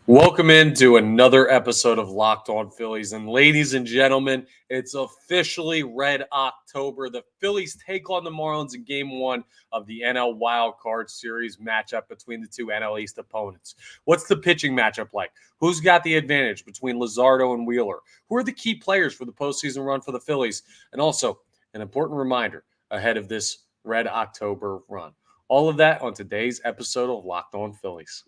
Welcome into another episode of Locked On Phillies. And ladies and gentlemen, it's officially Red October. The Phillies take on the Marlins in Game 1 of the NL Wild Card Series matchup between the two NL East opponents. What's the pitching matchup like? Who's got the advantage between Luzardo and Wheeler? Who are the key players for the postseason run for the Phillies? And also, an important reminder ahead of this Red October run. All of that on today's episode of Locked On Phillies.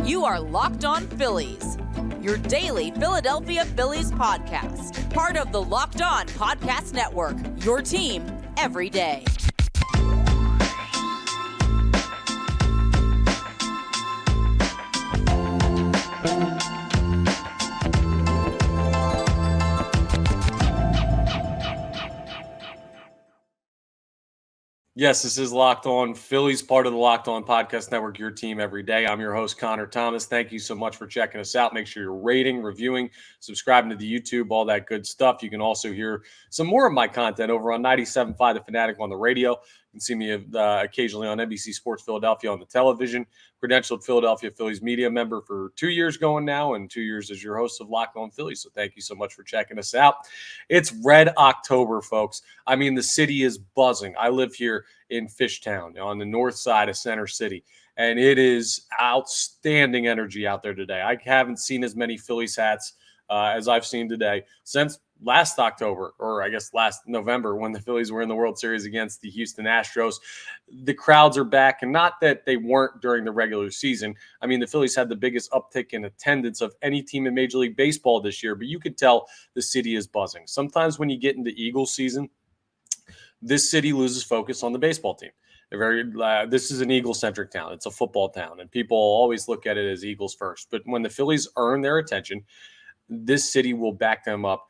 You are Locked On Phillies, your daily Philadelphia Phillies podcast. Part of the Locked On Podcast Network, your team every day. Yes, this is Locked On Phillies, part of the Locked On Podcast Network, your team every day. I'm your host, Connor Thomas. Thank you so much for checking us out. Make sure you're rating, reviewing, subscribing to the YouTube, all that good stuff. You can also hear some more of my content over on 97.5 The Fanatic on the radio. You can see me occasionally on NBC Sports Philadelphia on the television. Credentialed Philadelphia Phillies media member for 2 years going now, and 2 years as your host of Locked On Phillies. So thank you so much for checking us out. It's Red October, folks. I mean, the city is buzzing. I live here in Fishtown on the north side of Center City, and it is outstanding energy out there today. I haven't seen as many Phillies hats as I've seen today since last October, or I guess last November, when the Phillies were in the World Series against the Houston Astros. The crowds are back, and not that they weren't during the regular season. I mean, the Phillies had the biggest uptick in attendance of any team in Major League Baseball this year, but you could tell the city is buzzing. Sometimes when you get into Eagles season, this city loses focus on the baseball team. This is an Eagle-centric town. It's a football town, and people always look at it as Eagles first. But when the Phillies earn their attention, this city will back them up,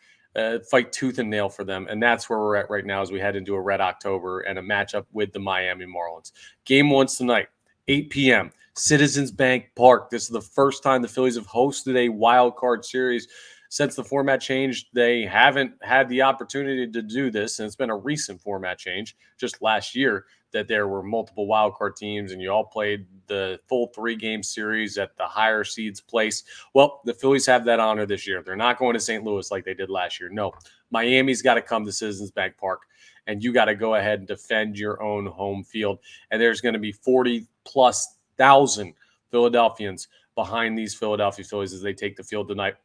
fight tooth and nail for them. And that's where we're at right now as we head into a Red October and a matchup with the Miami Marlins. Game 1's tonight, 8 p.m., Citizens Bank Park. This is the first time the Phillies have hosted a wild card series since the format changed. They haven't had the opportunity to do this, and it's been a recent format change just last year that there were multiple wildcard teams and you all played the full 3-game series at the higher seeds place. Well, the Phillies have that honor this year. They're not going to St. Louis like they did last year. No, Miami's got to come to Citizens Bank Park, and you got to go ahead and defend your own home field. And there's going to be 40,000+ Philadelphians behind these Philadelphia Phillies as they take the field tonight.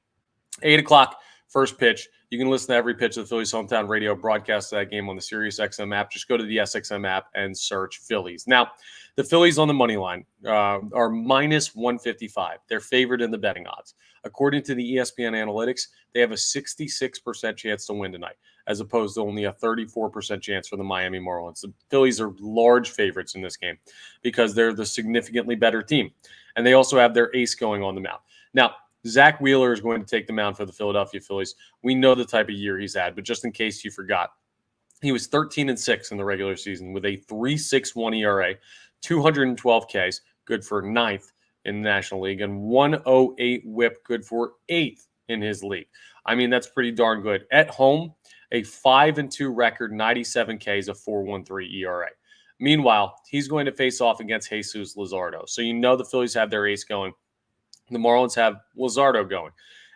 8 o'clock, first pitch. You can listen to every pitch of the Phillies hometown radio broadcast of that game on the SiriusXM app. Just go to the SXM app and search Phillies. Now, the Phillies on the money line are minus 155. They're favored in the betting odds. According to the ESPN analytics, they have a 66% chance to win tonight, as opposed to only a 34% chance for the Miami Marlins. The Phillies are large favorites in this game because they're the significantly better team. And they also have their ace going on the mound. Now, Zack Wheeler is going to take the mound for the Philadelphia Phillies. We know the type of year he's had, but just in case you forgot, he was 13-6 in the regular season with a 3.61 ERA, 212 Ks, good for 9th in the National League, and 108 WHIP, good for 8th in his league. I mean, that's pretty darn good. At home, a 5-2 record, 97 Ks, a 4.13 ERA. Meanwhile, he's going to face off against Jesus Luzardo. So you know the Phillies have their ace going. The Marlins have Luzardo going,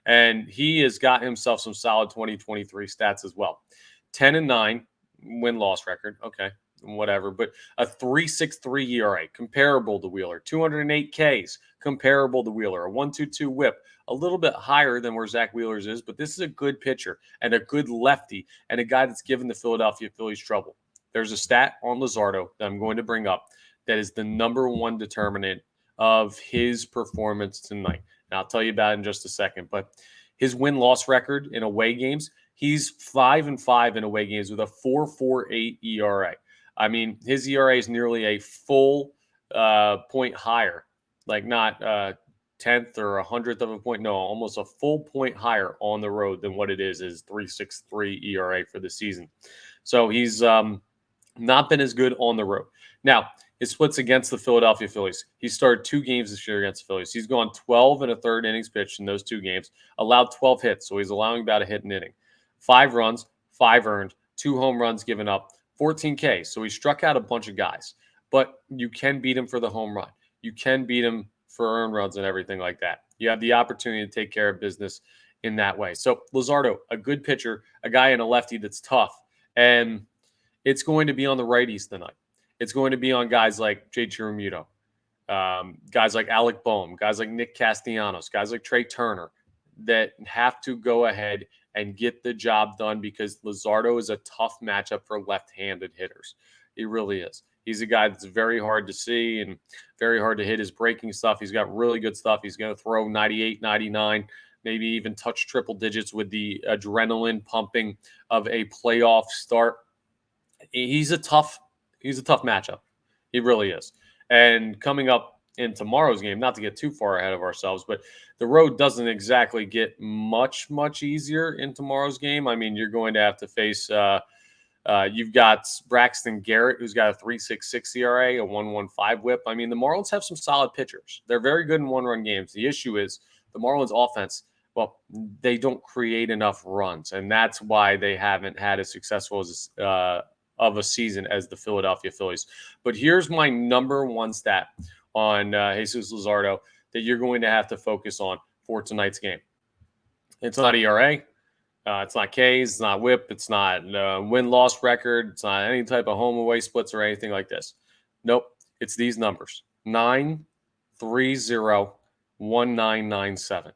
and he has got himself some solid 2023 stats as well. 10-9 win-loss record. Okay, whatever. But a 3.63 ERA, comparable to Wheeler. 208 Ks, comparable to Wheeler. A 1.22 WHIP, a little bit higher than where Zack Wheeler's is, but this is a good pitcher and a good lefty and a guy that's given the Philadelphia Phillies trouble. There's a stat on Luzardo that I'm going to bring up that is the number one determinant of his performance tonight. And I'll tell you about it in just a second. But his win-loss record in away games, he's 5-5 in away games with a 4.48 ERA. I mean, his ERA is nearly a full point higher, like not 10th or 100th of a point. No, almost a full point higher on the road than what it is his 3.63 ERA for the season. So he's not been as good on the road. Now, his splits against the Philadelphia Phillies. He started 2 games this year against the Phillies. He's gone 12 1/3 innings pitched in those 2 games, allowed 12 hits, so he's allowing about a hit an inning. 5 runs, 5 earned, 2 home runs given up, 14 Ks. So he struck out a bunch of guys, but you can beat him for the home run. You can beat him for earned runs and everything like that. You have the opportunity to take care of business in that way. So Luzardo, a good pitcher, a guy in a lefty that's tough. And it's going to be on the righties tonight. It's going to be on guys like Jay Chirumuto, guys like Alec Boehm, guys like Nick Castellanos, guys like Trey Turner that have to go ahead and get the job done because Luzardo is a tough matchup for left-handed hitters. He really is. He's a guy that's very hard to see and very hard to hit his breaking stuff. He's got really good stuff. He's going to throw 98, 99, maybe even touch triple digits with the adrenaline pumping of a playoff start. He's a tough matchup. He really is. And coming up in tomorrow's game, not to get too far ahead of ourselves, but the road doesn't exactly get much easier in tomorrow's game. I mean, you're going to have to face you've got Braxton Garrett, who's got a 3.66 ERA, a 1.15 whip. I mean, the Marlins have some solid pitchers. They're very good in one-run games. The issue is the Marlins offense, well, they don't create enough runs, and that's why they haven't had as successful as of a season as the Philadelphia Phillies. But here's my number one stat on Jesus Luzardo that you're going to have to focus on for tonight's game. It's not ERA. It's not Ks. It's not whip. It's not win-loss record. It's not any type of home-away splits or anything like this. Nope. It's these numbers. 9301997.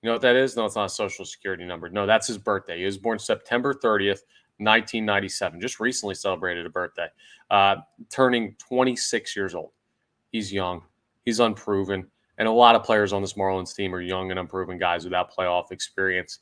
You know what that is? No, it's not a Social Security number. No, that's his birthday. He was born September 30th, 1997. Just recently celebrated a birthday. Turning 26 years old. He's young. He's unproven. And a lot of players on this Marlins team are young and unproven guys without playoff experience.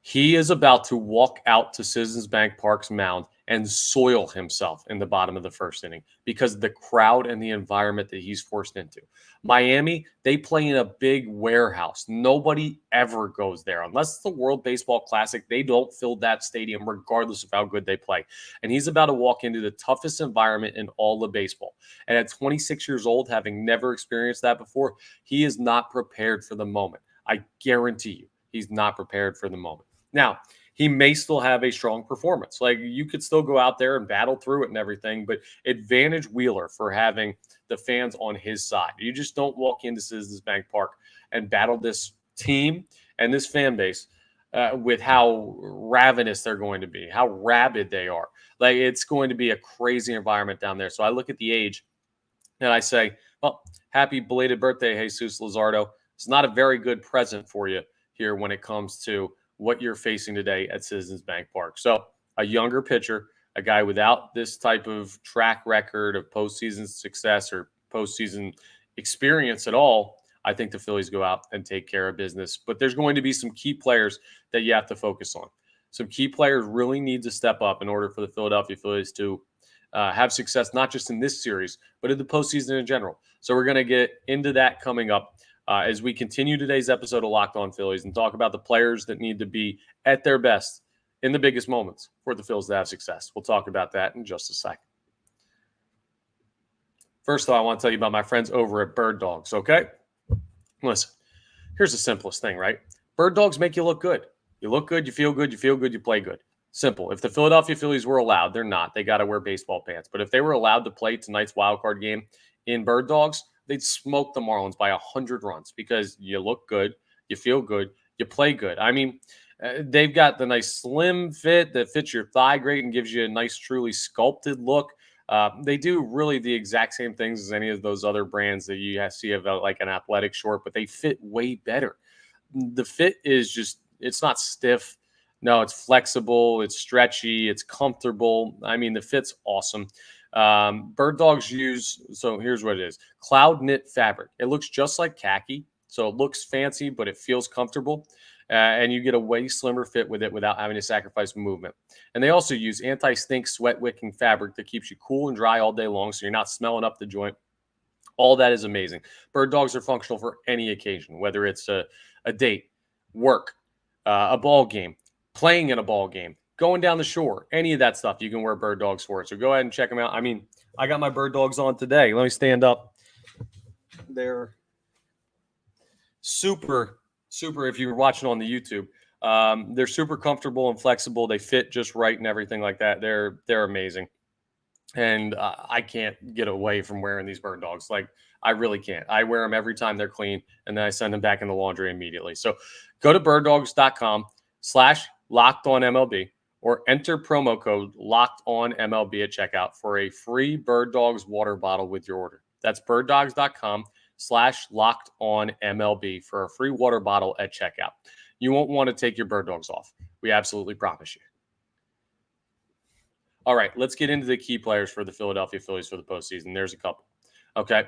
He is about to walk out to Citizens Bank Park's mound and soil himself in the bottom of the first inning because of the crowd and the environment that he's forced into. Miami, they play in a big warehouse. Nobody ever goes there. Unless it's the World Baseball Classic, they don't fill that stadium regardless of how good they play. And he's about to walk into the toughest environment in all of baseball. And at 26 years old, having never experienced that before, he is not prepared for the moment. I guarantee you, he's not prepared for the moment. Now, he may still have a strong performance. Like, you could still go out there and battle through it and everything, but advantage Wheeler for having the fans on his side. You just don't walk into Citizens Bank Park and battle this team and this fan base with how ravenous they're going to be, how rabid they are. Like, it's going to be a crazy environment down there. So I look at the age and I say, well, happy belated birthday, Jesus Luzardo. It's not a very good present for you here when it comes to what you're facing today at Citizens Bank Park. So a younger pitcher, a guy without this type of track record of postseason success or postseason experience at all, I think the Phillies go out and take care of business. But there's going to be some key players that you have to focus on. Some key players really need to step up in order for the Philadelphia Phillies to have success, not just in this series, but in the postseason in general. So we're going to get into that coming up as we continue today's episode of Locked On Phillies and talk about the players that need to be at their best in the biggest moments for the Phillies to have success. We'll talk about that in just a second. First, though, I want to tell you about my friends over at Bird Dogs, okay? Listen, here's the simplest thing, right? Bird Dogs make you look good. You look good, you feel good, you play good. Simple. If the Philadelphia Phillies were allowed, they're not. They got to wear baseball pants. But if they were allowed to play tonight's wildcard game in Bird Dogs, they'd smoke the Marlins by 100 runs because you look good, you feel good, you play good. I mean, they've got the nice slim fit that fits your thigh great and gives you a nice, truly sculpted look. They do really the exact same things as any of those other brands that you see of like an athletic short, but they fit way better. The fit is just, it's not stiff. No, it's flexible, it's stretchy, it's comfortable. I mean, the fit's awesome. Bird Dogs use, so here's what it is. Cloud knit fabric. It looks just like khaki, so it looks fancy, but it feels comfortable. And you get a way slimmer fit with it without having to sacrifice movement. And they also use anti-stink sweat wicking fabric that keeps you cool and dry all day long so you're not smelling up the joint. All that is amazing. Bird Dogs are functional for any occasion, whether it's a date, work, a ball game, playing in a ball game, going down the shore, any of that stuff, you can wear Bird Dogs for it. So go ahead and check them out. I mean, I got my Bird Dogs on today. Let me stand up. They're super, if you're watching on the YouTube, they're super comfortable and flexible. They fit just right and everything like that. They're amazing. And I can't get away from wearing these Bird Dogs. Like, I really can't. I wear them every time they're clean, and then I send them back in the laundry immediately. So go to birddogs.com/LockedOnMLB or enter promo code LockedOnMLB at checkout for a free Bird Dogs water bottle with your order. That's birddogs.com/LockedOnMLB for a free water bottle at checkout. You won't want to take your Bird Dogs off. We absolutely promise you. All right, let's get into the key players for the Philadelphia Phillies for the postseason. There's a couple. Okay.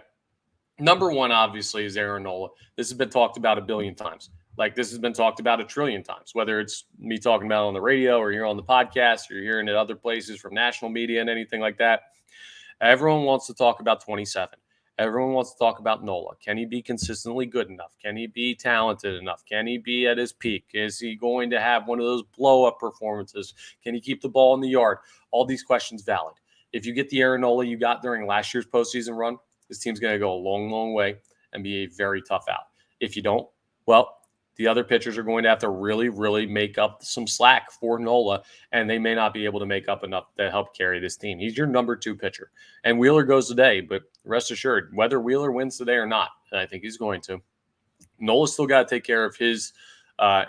Number one, obviously, is Aaron Nola. This has been talked about a billion times. Like, this has been talked about a trillion times, whether it's me talking about it on the radio or here on the podcast or you're hearing it other places from national media and anything like that. Everyone wants to talk about 27. Everyone wants to talk about Nola. Can he be consistently good enough? Can he be talented enough? Can he be at his peak? Is he going to have one of those blow-up performances? Can he keep the ball in the yard? All these questions valid. If you get the Aaron Nola you got during last year's postseason run, this team's going to go a long, long way and be a very tough out. If you don't, well, the other pitchers are going to have to really, really make up some slack for Nola, and they may not be able to make up enough to help carry this team. He's your number 2 pitcher. And Wheeler goes today, but rest assured, whether Wheeler wins today or not, and I think he's going to, Nola's still got to take care of his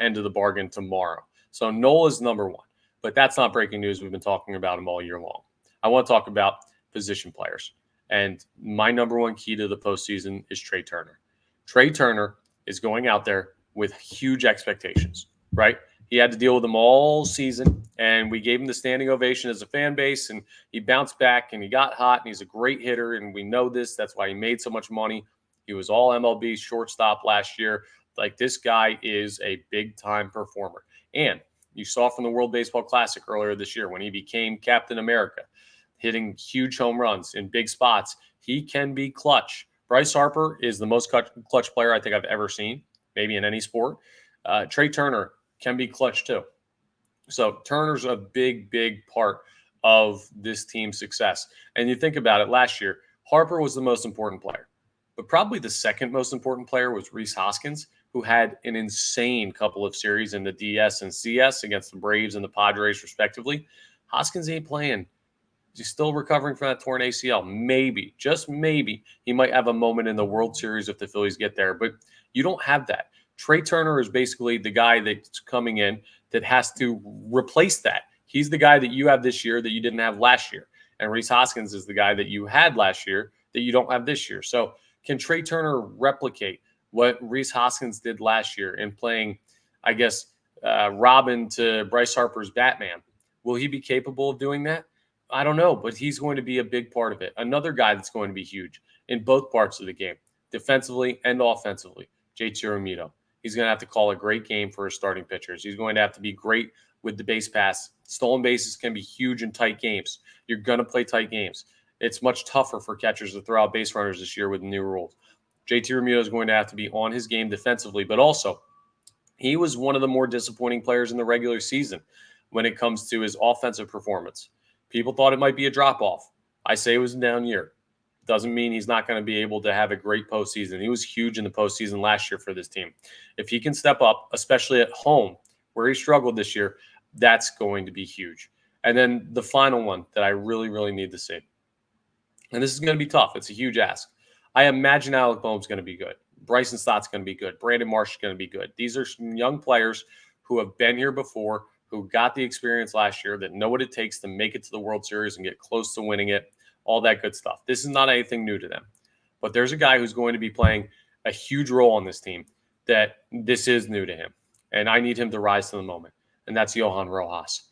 end of the bargain tomorrow. So Nola's number 1. But that's not breaking news. We've been talking about him all year long. I want to talk about position players. And my number 1 key to the postseason is Trey Turner. Trey Turner is going out there with huge expectations, right? He had to deal with them all season, and we gave him the standing ovation as a fan base, and he bounced back, and he got hot, and he's a great hitter, and we know this. That's why he made so much money. He was all MLB shortstop last year. Like, this guy is a big-time performer. And you saw from the World Baseball Classic earlier this year when he became Captain America, hitting huge home runs in big spots. He can be clutch. Bryce Harper is the most clutch player I think I've ever seen, maybe in any sport. Trey Turner can be clutch too. So Turner's a big, big part of this team's success. And you think about it, last year, Harper was the most important player. But probably the second most important player was Rhys Hoskins, who had an insane couple of series in the DS and CS against the Braves and the Padres, respectively. Hoskins ain't playing. He's still recovering from that torn ACL. Maybe, just maybe, he might have a moment in the World Series if the Phillies get there. But you don't have that. Trey Turner is basically the guy that's coming in that has to replace that. He's the guy that you have this year that you didn't have last year. And Rhys Hoskins is the guy that you had last year that you don't have this year. So can Trey Turner replicate what Rhys Hoskins did last year in playing, I guess, Robin to Bryce Harper's Batman? Will he be capable of doing that? I don't know, but he's going to be a big part of it. Another guy that's going to be huge in both parts of the game, defensively and offensively, JT Realmuto. He's going to have to call a great game for his starting pitchers. He's going to have to be great with the base pass. Stolen bases can be huge in tight games. You're going to play tight games. It's much tougher for catchers to throw out base runners this year with the new rules. JT Realmuto is going to have to be on his game defensively, but also he was one of the more disappointing players in the regular season when it comes to his offensive performance. People thought it might be a drop-off. I say it was a down year. Doesn't mean he's not going to be able to have a great postseason. He was huge in the postseason last year for this team. If he can step up, especially at home, where he struggled this year, that's going to be huge. And then the final one that I really, really need to see. And this is going to be tough. It's a huge ask. I imagine Alec Boehm's going to be good. Bryson Stott's going to be good. Brandon Marsh is going to be good. These are some young players who have been here before, who got the experience last year, that know what it takes to make it to the World Series and get close to winning it, all that good stuff. This is not anything new to them. But there's a guy who's going to be playing a huge role on this team that this is new to him. And I need him to rise to the moment. And that's Johan Rojas.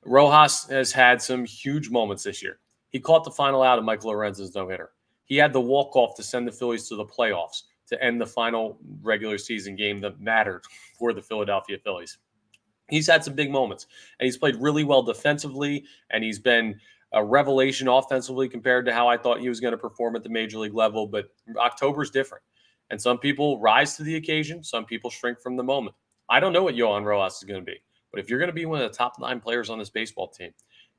Rojas has had some huge moments this year. He caught the final out of Mike Lorenz's no-hitter. He had the walk-off to send the Phillies to the playoffs to end the final regular season game that mattered for the Philadelphia Phillies. He's had some big moments, and he's played really well defensively, and he's been a revelation offensively compared to how I thought he was going to perform at the major league level. But October's different, and some people rise to the occasion. Some people shrink from the moment. I don't know what Johan Rojas is going to be, but if you're going to be one of the top 9 players on this baseball team,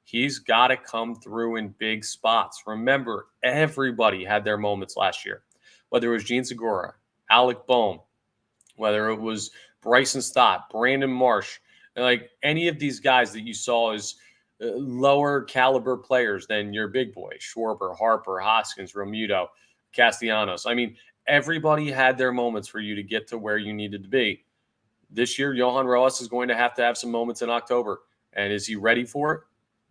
he's got to come through in big spots. Remember, everybody had their moments last year, whether it was Gene Segura, Alec Boehm, whether it was Bryson Stott, Brandon Marsh, like any of these guys that you saw as lower caliber players than your big boy, Schwarber, Harper, Hoskins, Realmuto. Castellanos. I mean, everybody had their moments for you to get to where you needed to be. This year, Johan Rojas is going to have some moments in October. And is he ready for it?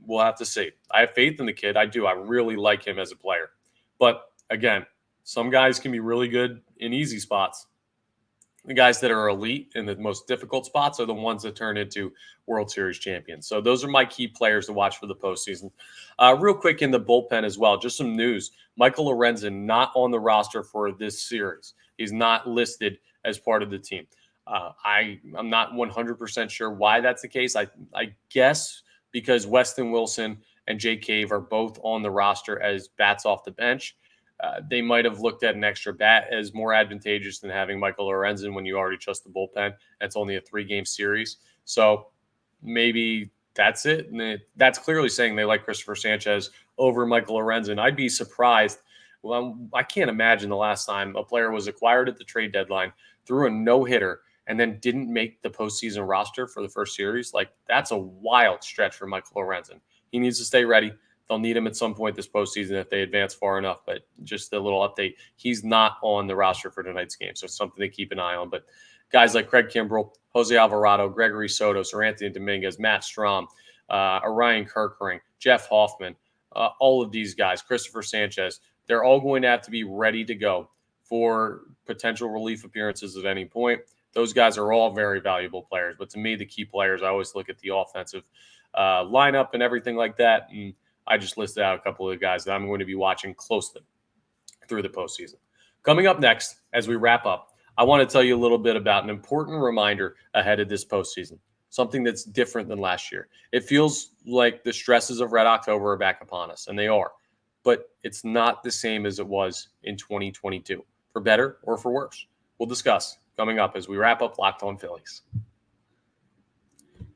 We'll have to see. I have faith in the kid. I do. I really like him as a player. But again, some guys can be really good in easy spots. The guys that are elite in the most difficult spots are the ones that turn into World Series champions. So those are my key players to watch for the postseason. Real quick in the bullpen as well, just some news. Michael Lorenzen not on the roster for this series. He's not listed as part of the team. I'm not 100% sure why that's the case. I guess because Weston Wilson and Jay Cave are both on the roster as bats off the bench. They might have looked at an extra bat as more advantageous than having Michael Lorenzen when you already trust the bullpen. It's only a 3-game series. So maybe that's it. And that's clearly saying they like Christopher Sanchez over Michael Lorenzen. I'd be surprised. Well, I can't imagine the last time a player was acquired at the trade deadline, threw a no-hitter, and then didn't make the postseason roster for the first series. Like, that's a wild stretch for Michael Lorenzen. He needs to stay ready. They'll need him at some point this postseason if they advance far enough. But just a little update, he's not on the roster for tonight's game. So something to keep an eye on. But guys like Craig Kimbrell, Jose Alvarado, Gregory Soto, Sir Anthony Dominguez, Matt Strahm, Orion Kirkering, Jeff Hoffman, all of these guys, Christopher Sanchez, they're all going to have to be ready to go for potential relief appearances at any point. Those guys are all very valuable players. But to me, the key players, I always look at the offensive lineup and everything like that. And I just listed out a couple of guys that I'm going to be watching closely through the postseason. Coming up next, as we wrap up, I want to tell you a little bit about an important reminder ahead of this postseason, something that's different than last year. It feels like the stresses of Red October are back upon us, and they are, but it's not the same as it was in 2022, for better or for worse. We'll discuss coming up as we wrap up Locked On Phillies.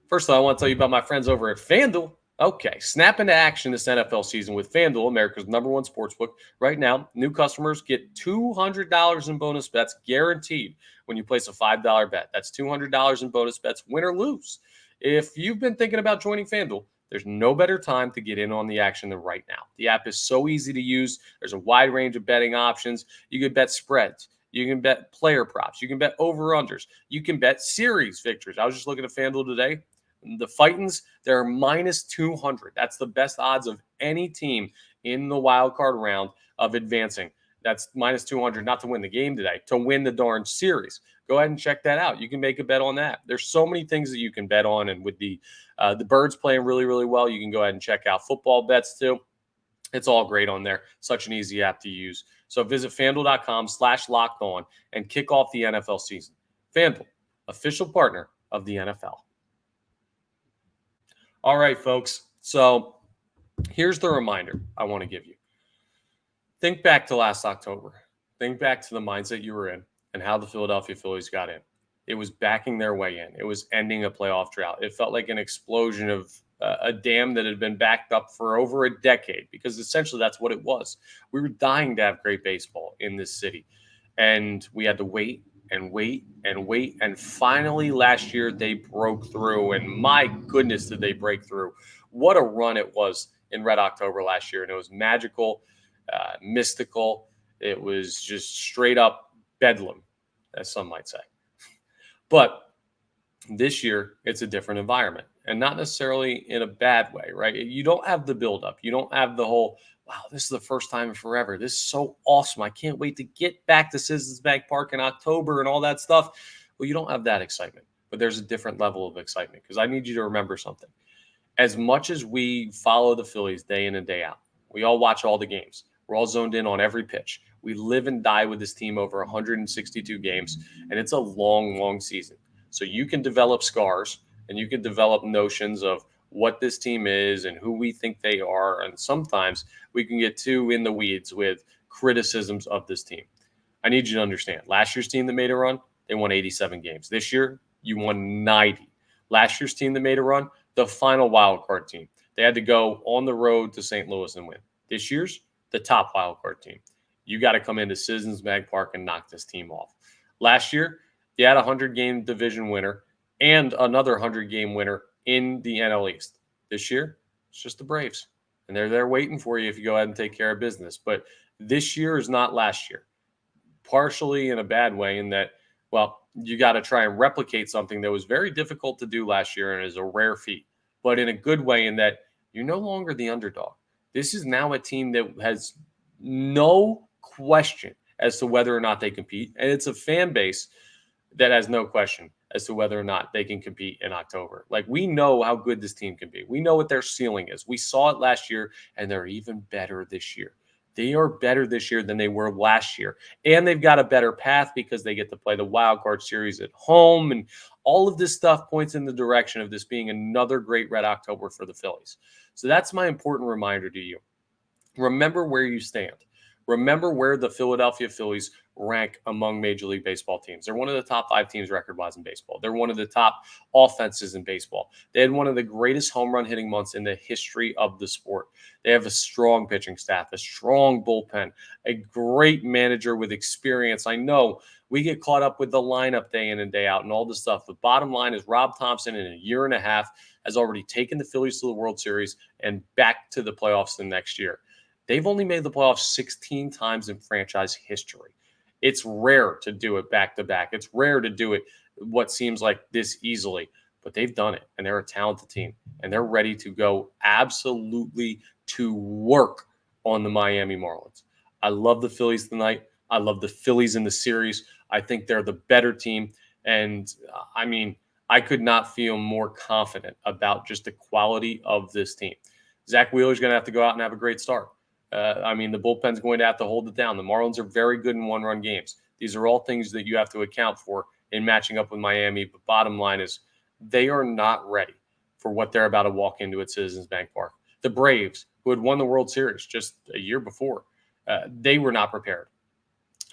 First, I want to tell you about my friends over at FanDuel. Okay, snap into action this NFL season with FanDuel, America's #1 sportsbook. Right now, new customers get $200 in bonus bets guaranteed when you place a $5 bet. That's $200 in bonus bets, win or lose. If you've been thinking about joining FanDuel, there's no better time to get in on the action than right now. The app is so easy to use. There's a wide range of betting options. You can bet spreads. You can bet player props. You can bet over-unders. You can bet series victories. I was just looking at FanDuel today. The Fightins, they're -200. That's the best odds of any team in the wild card round of advancing. That's -200, not to win the game today, to win the darn series. Go ahead and check that out. You can make a bet on that. There's so many things that you can bet on, and with the Birds playing really, really well, you can go ahead and check out football bets too. It's all great on there. Such an easy app to use. So visit FanDuel.com/lockedon and kick off the NFL season. FanDuel, official partner of the NFL. All right, folks. So here's the reminder I want to give you. Think back to last October. Think back to the mindset you were in and how the Philadelphia Phillies got in. It was backing their way in. It was ending a playoff drought. It felt like an explosion of a dam that had been backed up for over a decade, because essentially that's what it was. We were dying to have great baseball in this city, and we had to wait and wait and wait. And finally, last year, they broke through. And my goodness, did they break through. What a run it was in Red October last year. And it was magical, mystical. It was just straight up bedlam, as some might say. But this year, it's a different environment, and not necessarily in a bad way, right? You don't have the buildup. You don't have the whole, wow, this is the first time in forever. This is so awesome. I can't wait to get back to Citizens Bank Park in October and all that stuff. Well, you don't have that excitement, but there's a different level of excitement, because I need you to remember something. As much as we follow the Phillies day in and day out, we all watch all the games. We're all zoned in on every pitch. We live and die with this team over 162 games, and it's a long, long season. So you can develop scars, and you can develop notions of what this team is and who we think they are. And sometimes we can get too in the weeds with criticisms of this team. I need you to understand, last year's team that made a run, they won 87 games. This year, you won 90. Last year's team that made a run, the final wild card team, they had to go on the road to St. Louis and win. This year's the top wild card team. You got to come into Citizens Bank Park and knock this team off. Last year, you had a 100-game division winner and another 100-game winner in the NL East. This year, it's just the Braves. And they're there waiting for you if you go ahead and take care of business. But This year is not last year, partially in a bad way in that, well, you got to try and replicate something that was very difficult to do last year and is a rare feat, but in a good way in that you're no longer the underdog. This is now a team that has no question as to whether or not they compete, and it's a fan base that has no question as to whether or not they can compete in October. Like, we know how good this team can be. We know what their ceiling is. We saw it last year, and they're even better this year. They are better this year than they were last year. And they've got a better path because they get to play the wild card series at home. And all of this stuff points in the direction of this being another great Red October for the Phillies. So that's my important reminder to you. Remember where you stand. Remember where the Philadelphia Phillies rank among Major League Baseball teams. They're one of the top 5 teams record-wise in baseball. They're one of the top offenses in baseball. They had one of the greatest home run hitting months in the history of the sport. They have a strong pitching staff, a strong bullpen, a great manager with experience. I know we get caught up with the lineup day in and day out and all this stuff. The bottom line is Rob Thompson in a year and a half has already taken the Phillies to the World Series and back to the playoffs the next year. They've only made the playoffs 16 times in franchise history. It's rare to do it back to back. It's rare to do it what seems like this easily, but they've done it, and they're a talented team, and they're ready to go absolutely to work on the Miami Marlins. I love the Phillies tonight. I love the Phillies in the series. I think they're the better team, and I mean, I could not feel more confident about just the quality of this team. Zack Wheeler's going to have to go out and have a great start. The bullpen's going to have to hold it down. The Marlins are very good in one-run games. These are all things that you have to account for in matching up with Miami. But bottom line is they are not ready for what they're about to walk into at Citizens Bank Park. The Braves, who had won the World Series just a year before, they were not prepared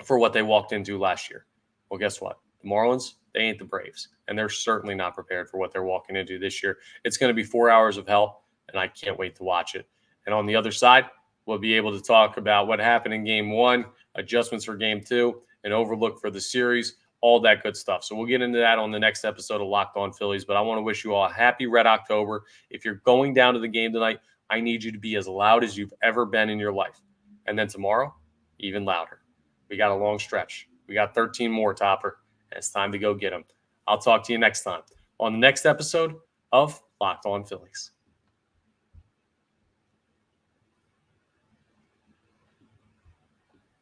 for what they walked into last year. Well, guess what? The Marlins, they ain't the Braves, and they're certainly not prepared for what they're walking into this year. It's going to be 4 hours of hell, and I can't wait to watch it. And on the other side, we'll be able to talk about what happened in Game 1, adjustments for Game 2, an overlook for the series, all that good stuff. So we'll get into that on the next episode of Locked On Phillies. But I want to wish you all a happy Red October. If you're going down to the game tonight, I need you to be as loud as you've ever been in your life. And then tomorrow, even louder. We got a long stretch. We got 13 more, Topper, and it's time to go get them. I'll talk to you next time on the next episode of Locked On Phillies.